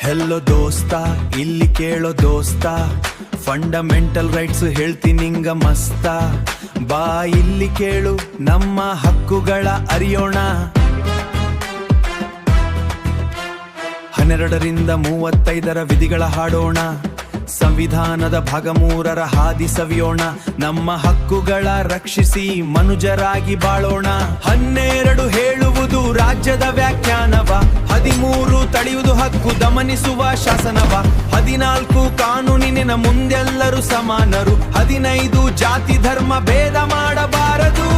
Hello ದೋಸ್ತ ಇಲ್ಲಿ ಕೇಳೋ ದೋಸ್ತ, ಫಂಡಮೆಂಟಲ್ ರೈಟ್ಸ್ ಹೇಳ್ತೀನಿಂಗ ಮಸ್ತ. ಬಾ ಇಲ್ಲಿ ಕೇಳು ನಮ್ಮ ಹಕ್ಕುಗಳ ಅರಿಯೋಣ. 12ರಿಂದ 35 ವಿಧಿಗಳ ಹಾಡೋಣ. ಸಂವಿಧಾನದ ಭಾಗ 3 ಹಾದಿ ಸವಿಯೋಣ. ನಮ್ಮ ಹಕ್ಕುಗಳ ರಕ್ಷಿಸಿ ಮನುಜರಾಗಿ ಬಾಳೋಣ. 12 ಹೇಳುವುದು ರಾಜ್ಯದ ವ್ಯಾಖ್ಯಾನವ, 13 ತಡೆಯುವುದು ಹಕ್ಕು ದಮನಿಸುವ ಶಾಸನವ, 14 ಕಾನೂನಿನ ಮುಂದೆಲ್ಲರೂ ಸಮಾನರು, 15 ಜಾತಿ ಧರ್ಮ ಭೇದ ಮಾಡಬಾರದು.